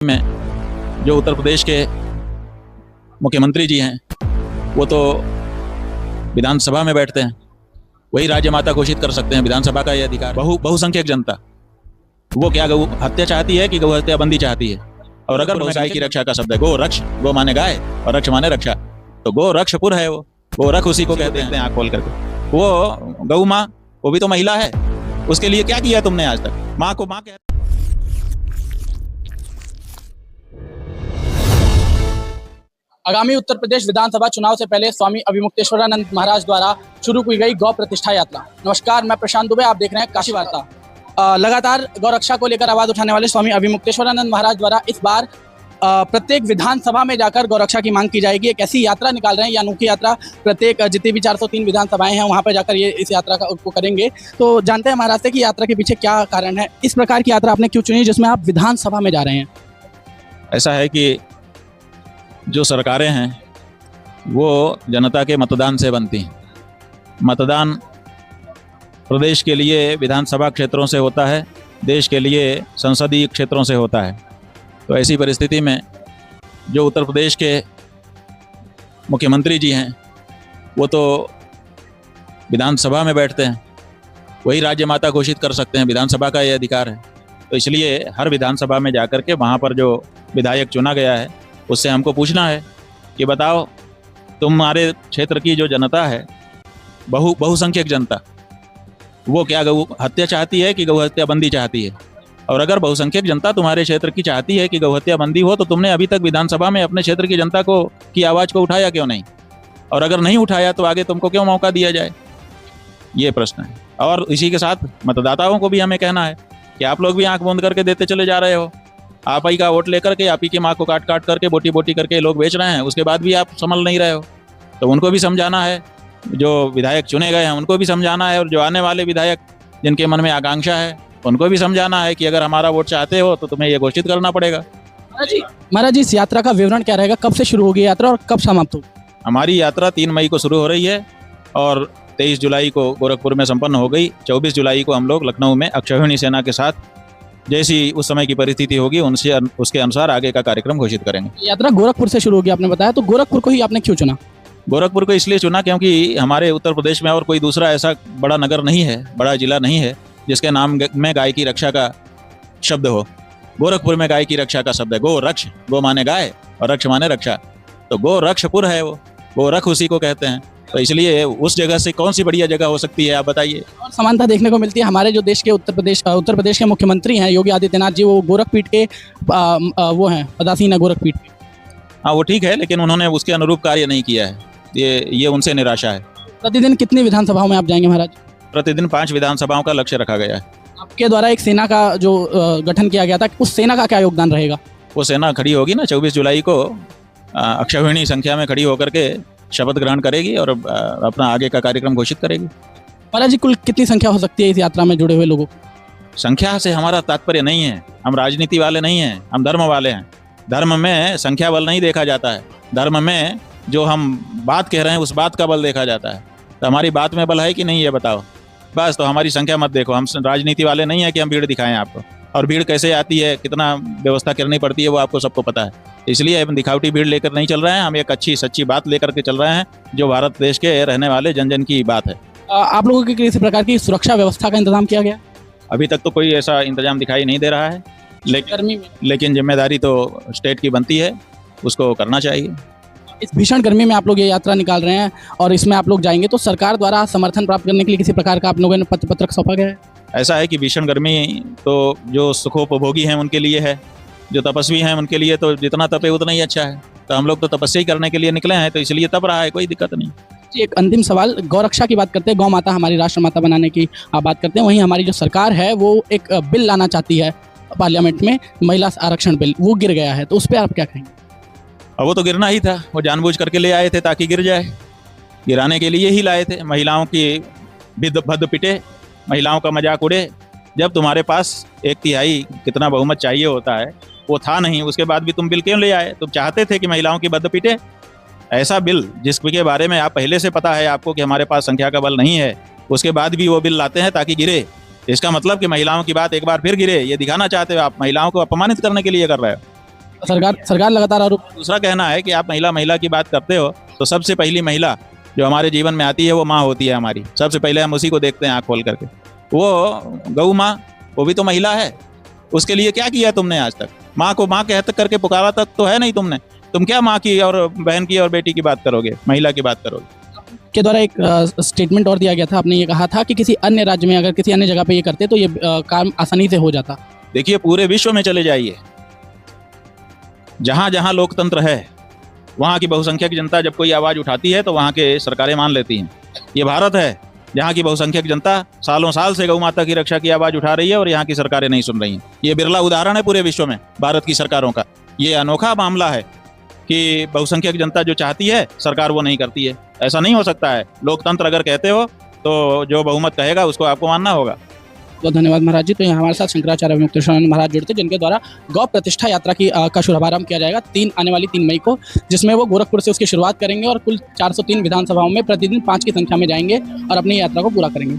में जो उत्तर प्रदेश के मुख्यमंत्री जी हैं वो तो विधानसभा में बैठते हैं, वही राज्य माता घोषित कर सकते हैं। विधानसभा का ये अधिकार। बहुसंख्यक जनता वो क्या गौ हत्या चाहती है कि गौ हत्या बंदी चाहती है? और अगर गाय की रक्षा का शब्द है गो रक्ष, गो माने गाय और रक्ष माने रक्षा, तो गो रक्षपुर है वो गो रख उसी को कहते हैं आँख खोल करके। वो गौ माँ वो भी तो महिला है, उसके लिए क्या किया तुमने आज तक? माँ को माँ कहते। आगामी उत्तर प्रदेश विधानसभा चुनाव से पहले स्वामी अभिमुक्तेश्वरानंद महाराज द्वारा शुरू की गई गौ प्रतिष्ठा यात्रा। नमस्कार, मैं प्रशांत दुबे, आप देख रहे हैं काशी वार्ता। लगातार गौ रक्षा को लेकर आवाज उठाने वाले स्वामी अभिमुक्तेश्वरानंद महाराज द्वारा इस बार प्रत्येक विधानसभा में जाकर गौ रक्षा की मांग की जाएगी। एक ऐसी यात्रा निकाल रहे हैं, ये अनोखी यात्रा। प्रत्येक जितनी भी 403 विधानसभाएं हैं वहां पर जाकर ये इस यात्रा को करेंगे। तो जानते हैं महाराज से कि यात्रा के पीछे क्या कारण है, इस प्रकार की यात्रा आपने क्यों चुनी जिसमें आप विधानसभा में जा रहे हैं? ऐसा है कि जो सरकारें हैं वो जनता के मतदान से बनती हैं। मतदान प्रदेश के लिए विधानसभा क्षेत्रों से होता है, देश के लिए संसदीय क्षेत्रों से होता है। तो ऐसी परिस्थिति में जो उत्तर प्रदेश के मुख्यमंत्री जी हैं वो तो विधानसभा में बैठते हैं, वही राज्य माता घोषित कर सकते हैं। विधानसभा का ये अधिकार है। तो इसलिए हर विधानसभा में जाकर के वहाँ पर जो विधायक चुना गया है उससे हमको पूछना है कि बताओ तुम्हारे क्षेत्र की जो जनता है, बहुसंख्यक जनता, वो क्या गौ हत्या चाहती है कि गौ हत्या बंदी चाहती है? और अगर बहुसंख्यक जनता तुम्हारे क्षेत्र की चाहती है कि गौ हत्या बंदी हो, तो तुमने अभी तक विधानसभा में अपने क्षेत्र की जनता को की आवाज़ को उठाया क्यों नहीं? और अगर नहीं उठाया तो आगे तुमको क्यों मौका दिया जाए? ये प्रश्न है। और इसी के साथ मतदाताओं को भी हमें कहना है कि आप लोग भी आंख बंद करके देते चले जा रहे हो। आप ही का वोट लेकर के आप ही की माँ को काट काट करके बोटी बोटी करके लोग बेच रहे हैं, उसके बाद भी आप संभल नहीं रहे हो। तो उनको भी समझाना है, जो विधायक चुने गए हैं उनको भी समझाना है, और जो आने वाले विधायक जिनके मन में आकांक्षा है उनको भी समझाना है कि अगर हमारा वोट चाहते हो तो तुम्हें ये घोषित करना पड़ेगा। महाराज जी, इस यात्रा का विवरण क्या रहेगा? कब से शुरू होगी यात्रा और कब समाप्त होगी? हमारी यात्रा 3 मई को शुरू हो रही है और 23 जुलाई को गोरखपुर में संपन्न हो गई। 24 जुलाई को हम लोग लखनऊ में अक्षौहिणी सेना के साथ जैसी उस समय की परिस्थिति होगी उनसे उसके अनुसार आगे का कार्यक्रम घोषित करेंगे। यात्रा गोरखपुर से शुरू होगी आपने बताया, तो गोरखपुर को ही आपने क्यों चुना? गोरखपुर को इसलिए चुना क्योंकि हमारे उत्तर प्रदेश में और कोई दूसरा ऐसा बड़ा नगर नहीं है, बड़ा जिला नहीं है जिसके नाम में गाय की रक्षा का शब्द हो। गोरखपुर में गाय की रक्षा का शब्द है गो रक्ष, गो माने गाय और रक्ष माने रक्षा, तो गो रक्षपुर है वो गो रख उसी को कहते हैं। तो इसलिए उस जगह से कौन सी बढ़िया जगह हो सकती है, आप बताइए। और समानता देखने को मिलती है। हमारे जो देश के उत्तर प्रदेश के मुख्यमंत्री हैं योगी आदित्यनाथ जी, वो गोरखपीठ के वो हैं, पदासीन है गोरखपीठ के। हाँ, वो ठीक है, लेकिन उन्होंने उसके अनुरूप कार्य नहीं किया है। ये उनसे निराशा है। प्रतिदिन कितनी विधानसभाओं में आप जाएंगे महाराज? प्रतिदिन 5 विधानसभाओं का लक्ष्य रखा गया है। आपके द्वारा एक सेना का जो गठन किया गया था, उस सेना का क्या योगदान रहेगा? वो सेना खड़ी होगी ना 24 जुलाई को अक्षौहिणी संख्या में खड़ी होकर के शपथ ग्रहण करेगी और अपना आगे का कार्यक्रम घोषित करेगी। महाराज जी, कुल कितनी संख्या हो सकती है इस यात्रा में जुड़े हुए लोगों की? संख्या से हमारा तात्पर्य नहीं है, हम राजनीति वाले नहीं हैं, हम धर्म वाले हैं। धर्म में संख्या बल नहीं देखा जाता है, धर्म में जो हम बात कह रहे हैं उस बात का बल देखा जाता है। तो हमारी बात में बल है कि नहीं, ये बताओ बस। तो हमारी संख्या मत देखो, हम राजनीति वाले नहीं है कि हम भीड़ दिखाएं आपको। और भीड़ कैसे आती है, कितना व्यवस्था करनी पड़ती है, वो आपको सबको पता है। इसलिए हम दिखावटी भीड़ लेकर नहीं चल रहे हैं, हम एक अच्छी सच्ची बात लेकर के चल रहे हैं जो भारत देश के रहने वाले जन जन की बात है। आप लोगों की किसी प्रकार की सुरक्षा व्यवस्था का इंतजाम किया गया? अभी तक तो कोई ऐसा इंतजाम दिखाई नहीं दे रहा है, लेकिन जिम्मेदारी तो स्टेट की बनती है, उसको करना चाहिए। इस भीषण गर्मी में आप लोग ये यात्रा निकाल रहे हैं और इसमें आप लोग जाएंगे, तो सरकार द्वारा समर्थन प्राप्त करने के लिए किसी प्रकार का आप लोगों ने पत्रक सौंपा गया है? ऐसा है कि भीषण गर्मी तो जो सुखोपभोगी हैं उनके लिए है, जो तपस्वी हैं उनके लिए तो जितना तपे उतना ही अच्छा है। तो हम लोग तो तपस्या ही करने के लिए निकले हैं, तो इसलिए तप रहा है, कोई दिक्कत नहीं। एक अंतिम सवाल, गौ रक्षा की बात करते हैं, गौ माता हमारी राष्ट्र माता बनाने की आप बात करते हैं, वहीं हमारी जो सरकार है वो एक बिल लाना चाहती है पार्लियामेंट में, महिला आरक्षण बिल, वो गिर गया है, तो उस पर आप क्या कहेंगे? अब वो तो गिरना ही था, वो जानबूझ करके ले आए थे ताकि गिर जाए, गिराने के लिए ही लाए थे। महिलाओं की भद्द पिटे, महिलाओं का मजाक उड़े। जब तुम्हारे पास 1/3 कितना बहुमत चाहिए होता है वो था नहीं, उसके बाद भी तुम बिल क्यों ले आए? तुम चाहते थे कि महिलाओं की भद्द पिटे? ऐसा बिल जिसके बारे में आप पहले से पता है आपको कि हमारे पास संख्या का बल नहीं है, उसके बाद भी वो बिल लाते हैं ताकि गिरे। इसका मतलब कि महिलाओं की बात एक बार फिर गिरे, ये दिखाना चाहते हो आप, महिलाओं को अपमानित करने के लिए कर रहे हो। सरकार लगातार आरोप। दूसरा कहना है कि आप महिला महिला की बात करते हो, तो सबसे पहली महिला जो हमारे जीवन में आती है वो माँ होती है हमारी। सबसे पहले हम उसी को देखते हैं आँख खोल करके। वो गऊ माँ, वो भी तो महिला है। उसके लिए क्या किया तुमने आज तक? माँ को माँ कहते करके पुकारा तक तो है नहीं तुमने। तुम क्या माँ की और बहन की और बेटी की बात करोगे, महिला की बात करोगे? के द्वारा एक स्टेटमेंट और दिया गया था, आपने ये कहा था कि किसी अन्य राज्य में अगर किसी अन्य जगह पे ये करते तो ये काम आसानी से हो जाता। देखिए, पूरे विश्व में चले जाइए, जहाँ जहाँ लोकतंत्र है वहाँ की बहुसंख्यक जनता जब कोई आवाज़ उठाती है तो वहाँ के सरकारें मान लेती हैं। ये भारत है जहाँ की बहुसंख्यक जनता सालों साल से गौ माता की रक्षा की आवाज़ उठा रही है और यहाँ की सरकारें नहीं सुन रही हैं। ये बिरला उदाहरण है पूरे विश्व में भारत की सरकारों का। ये अनोखा मामला है कि बहुसंख्यक जनता जो चाहती है सरकार वो नहीं करती है। ऐसा नहीं हो सकता है। लोकतंत्र अगर कहते हो तो जो बहुमत कहेगा उसको आपको मानना होगा। बहुत धन्यवाद महाराज जी। तो यहाँ हमारे साथ शंकराचार्य अभिमुक्तेश्वरानंद महाराज जुड़ते, जिनके द्वारा गौ प्रतिष्ठा यात्रा का शुभारंभ किया जाएगा आने वाली 3 मई को, जिसमें वो गोरखपुर से उसकी शुरुआत करेंगे और कुल 403 विधानसभाओं में प्रतिदिन 5 की संख्या में जाएंगे और अपनी यात्रा को पूरा करेंगे।